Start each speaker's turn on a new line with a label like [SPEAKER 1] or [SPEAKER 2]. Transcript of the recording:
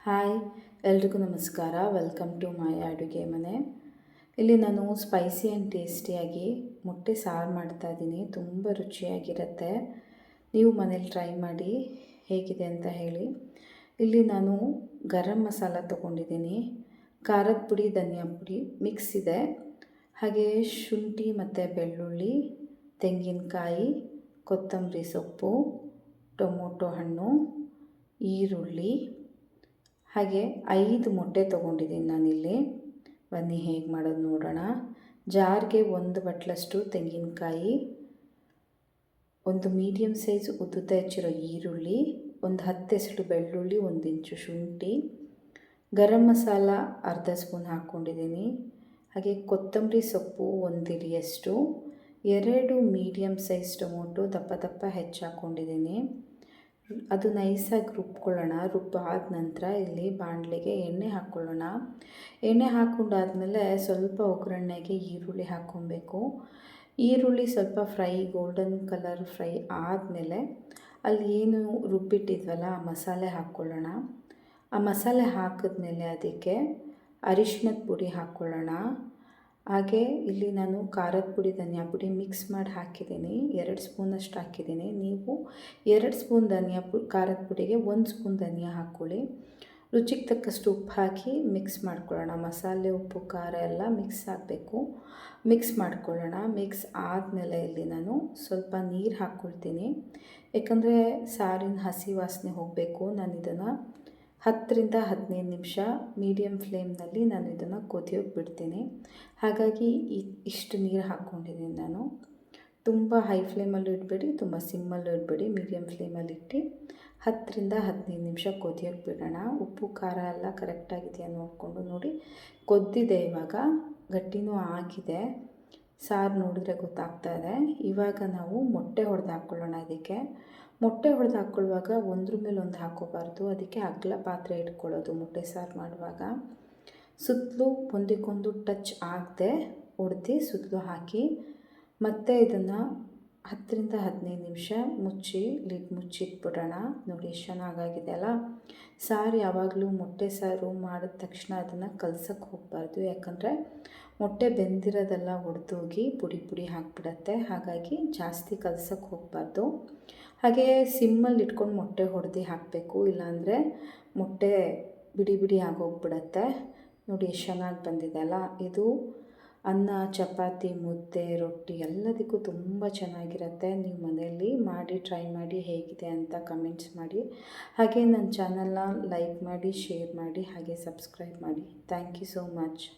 [SPEAKER 1] Hi, ಎಲ್ರಿಗೂ ನಮಸ್ಕಾರ. Welcome to my ಅಡುಗೆ ಮನೆ. ಇಲ್ಲಿ ನಾನು ಸ್ಪೈಸಿ ಆ್ಯಂಡ್ ಟೇಸ್ಟಿಯಾಗಿ ಮೊಟ್ಟೆ ಸಾರು ಮಾಡ್ತಾಯಿದ್ದೀನಿ. ತುಂಬ ರುಚಿಯಾಗಿರುತ್ತೆ. ನೀವು ಮನೇಲಿ ಟ್ರೈ ಮಾಡಿ ಹೇಗಿದೆ ಅಂತ ಹೇಳಿ. ಇಲ್ಲಿ ನಾನು ಗರಂ ಮಸಾಲ ತೊಗೊಂಡಿದ್ದೀನಿ, ಖಾರದ ಪುಡಿ, ಧನಿಯಾ ಪುಡಿ ಮಿಕ್ಸ್ ಇದೆ. ಹಾಗೆ ಶುಂಠಿ ಮತ್ತು ಬೆಳ್ಳುಳ್ಳಿ, ತೆಂಗಿನಕಾಯಿ, ಕೊತ್ತಂಬರಿ ಸೊಪ್ಪು, ಟೊಮೊಟೊ ಹಣ್ಣು, ಈರುಳ್ಳಿ, ಹಾಗೆ 5 ಮೊಟ್ಟೆ ತೊಗೊಂಡಿದ್ದೀನಿ ನಾನಿಲ್ಲಿ. ಬನ್ನಿ ಹೇಗೆ ಮಾಡೋದು ನೋಡೋಣ. ಜಾರ್ಗೆ 1 ಬಟ್ಲಷ್ಟು ತೆಂಗಿನಕಾಯಿ, ಒಂದು ಮೀಡಿಯಮ್ ಸೈಜ್ ಉದ್ದುತ್ತ ಹೆಚ್ಚಿರೋ ಈರುಳ್ಳಿ, ಒಂದು 10 ಎಸಳು ಬೆಳ್ಳುಳ್ಳಿ, 1 ಇಂಚು ಶುಂಠಿ, ಗರಂ ಮಸಾಲ ಅರ್ಧ ಸ್ಪೂನ್ ಹಾಕ್ಕೊಂಡಿದ್ದೀನಿ. ಹಾಗೆ ಕೊತ್ತಂಬರಿ ಸೊಪ್ಪು 1 ಹಿಡಿಯಷ್ಟು, 2 ಮೀಡಿಯಮ್ ಸೈಜ್ ಟೊಮೊಟೊ ದಪ್ಪ ದಪ್ಪ ಹೆಚ್ಚು ಹಾಕ್ಕೊಂಡಿದ್ದೀನಿ. ಅದು ನೈಸಾಗಿ ರುಬ್ಕೊಳ್ಳೋಣ. ರುಬ್ಬಾದ ನಂತರ ಇಲ್ಲಿ ಬಾಣಲೆಗೆ ಎಣ್ಣೆ ಹಾಕ್ಕೊಳ್ಳೋಣ. ಎಣ್ಣೆ ಹಾಕ್ಕೊಂಡಾದ್ಮೇಲೆ ಸ್ವಲ್ಪ ಒಗ್ಗರಣೆಗೆ ಈರುಳ್ಳಿ ಹಾಕ್ಕೊಬೇಕು. ಈರುಳ್ಳಿ ಸ್ವಲ್ಪ ಗೋಲ್ಡನ್ ಕಲರ್ ಫ್ರೈ ಆದಮೇಲೆ ಅಲ್ಲಿ ಏನು ರುಬ್ಬಿಟ್ಟಿದ್ವಲ್ಲ ಆ ಮಸಾಲೆ ಹಾಕ್ಕೊಳ್ಳೋಣ. ಆ ಮಸಾಲೆ ಹಾಕಿದ್ಮೇಲೆ ಅದಕ್ಕೆ ಅರಿಶಿಣದ ಪುಡಿ ಹಾಕ್ಕೊಳ್ಳೋಣ. ಹಾಗೆ ಇಲ್ಲಿ ನಾನು ಖಾರದ ಪುಡಿ, ಧನಿಯಾ ಪುಡಿ ಮಿಕ್ಸ್ ಮಾಡಿ ಹಾಕಿದ್ದೀನಿ. 2 ಸ್ಪೂನಷ್ಟು ಹಾಕಿದ್ದೀನಿ. ನೀವು 2 ಸ್ಪೂನ್ ಖಾರದ ಪುಡಿಗೆ 1 ಸ್ಪೂನ್ ಧನಿಯಾ ಹಾಕ್ಕೊಳ್ಳಿ. ರುಚಿಗೆ ತಕ್ಕಷ್ಟು ಉಪ್ಪು ಹಾಕಿ ಮಿಕ್ಸ್ ಮಾಡ್ಕೊಳ್ಳೋಣ. ಮಸಾಲೆ, ಉಪ್ಪು, ಖಾರ ಎಲ್ಲ ಮಿಕ್ಸ್ ಆಗಬೇಕು. ಮಿಕ್ಸ್ ಮಾಡ್ಕೊಳ್ಳೋಣ. ಮಿಕ್ಸ್ ಆದಮೇಲೆ ಇಲ್ಲಿ ನಾನು ಸ್ವಲ್ಪ ನೀರು ಹಾಕ್ಕೊಳ್ತೀನಿ. ಯಾಕಂದರೆ ಸಾರಿನ ಹಸಿ ವಾಸನೆ ಹೋಗಬೇಕು. ನಾನು ಇದನ್ನು 10 ರಿಂದ 15 ನಿಮಿಷ ಮೀಡಿಯಮ್ ಫ್ಲೇಮ್ನಲ್ಲಿ ನಾನು ಇದನ್ನು ಕುದಿಯೋಕ್ಕೆ ಬಿಡ್ತೀನಿ. ಹಾಗಾಗಿ ಇಷ್ಟು ನೀರು ಹಾಕ್ಕೊಂಡಿದ್ದೀನಿ ನಾನು. ತುಂಬ ಹೈ ಫ್ಲೇಮಲ್ಲೂ ಇಡಬೇಡಿ, ತುಂಬ ಸಿಮ್ಮಲ್ಲೂ ಇಡಬೇಡಿ, ಮೀಡಿಯಮ್ ಫ್ಲೇಮಲ್ಲಿಟ್ಟು 10 ರಿಂದ 15 ನಿಮಿಷ ಕುದಿಯೋಕ್ಕೆ ಬಿಡೋಣ. ಉಪ್ಪು ಖಾರ ಎಲ್ಲ ಕರೆಕ್ಟಾಗಿದೆಯಾ ನೋಡಿಕೊಂಡು ನೋಡಿ. ಕೊದ್ದಿದೆ, ಇವಾಗ ಗಟ್ಟಿನೂ ಆಗಿದೆ. ಸಾರು ನೋಡಿದ್ರೆ ಗೊತ್ತಾಗ್ತಾ ಇದೆ. ಇವಾಗ ನಾವು ಮೊಟ್ಟೆ ಹೊಡೆದು ಹಾಕ್ಕೊಳ್ಳೋಣ. ಇದಕ್ಕೆ ಮೊಟ್ಟೆ ಹೊಡೆದು ಹಾಕ್ಕೊಳ್ಳುವಾಗ ಒಂದ್ರ ಮೇಲೆ ಒಂದು ಹಾಕ್ಕೋಬಾರ್ದು. ಅದಕ್ಕೆ ಅಗಲ ಪಾತ್ರೆ ಇಟ್ಕೊಳ್ಳೋದು ಮೊಟ್ಟೆ ಸಾರು ಮಾಡುವಾಗ. ಸುತ್ತಲೂ ಒಂದಕ್ಕೊಂದು ಟಚ್ ಆಗದೆ ಹೊಡೆದು ಸುತ್ತಲೂ ಹಾಕಿ ಮತ್ತು ಇದನ್ನು 10 ರಿಂದ 15 ನಿಮಿಷ ಲಿಡ್ ಮುಚ್ಚಿಟ್ಬಿಡೋಣ. ನೋಡಿ ಎಷ್ಟು ಚೆನ್ನಾಗಾಗಿದೆ ಅಲ್ಲ. ಸಾರು ಯಾವಾಗಲೂ ಮೊಟ್ಟೆ ಸಾರು ಮಾಡಿದ ತಕ್ಷಣ ಅದನ್ನು ಕಲಸಕ್ಕೆ ಹೋಗಬಾರ್ದು. ಯಾಕಂದರೆ ಮೊಟ್ಟೆ ಬೆಂದಿರೋದೆಲ್ಲ ಒಡೆದೋಗಿ ಪುಡಿ ಪುಡಿ ಹಾಕಿಬಿಡತ್ತೆ. ಹಾಗಾಗಿ ಜಾಸ್ತಿ ಕಲಸಕ್ಕೆ ಹೋಗಬಾರ್ದು. ಹಾಗೆ ಸಿಮ್ಮಲ್ಲಿ ಇಟ್ಕೊಂಡು ಮೊಟ್ಟೆ ಹೊಡೆದು ಹಾಕಬೇಕು. ಇಲ್ಲಾಂದರೆ ಮೊಟ್ಟೆ ಬಿಡಿ ಬಿಡಿ ಆಗೋಗ್ಬಿಡತ್ತೆ. ನೋಡಿ ಎಷ್ಟು ಚೆನ್ನಾಗಿ ಬಂದಿದೆ ಅಲ್ಲ. ಇದು ಅನ್ನ, ಚಪಾತಿ, ಮುದ್ದೆ, ರೊಟ್ಟಿ ಎಲ್ಲದಕ್ಕೂ ತುಂಬ ಚೆನ್ನಾಗಿರುತ್ತೆ. ನೀವು ಮನೆಯಲ್ಲಿ ಮಾಡಿ ಟ್ರೈ ಮಾಡಿ ಹೇಗಿದೆ ಅಂತ ಕಮೆಂಟ್ಸ್ ಮಾಡಿ. ಹಾಗೆ ನನ್ನ ಚಾನಲ್ನ ಲೈಕ್ ಮಾಡಿ, ಶೇರ್ ಮಾಡಿ, ಹಾಗೆ ಸಬ್ಸ್ಕ್ರೈಬ್ ಮಾಡಿ. Thank you so much.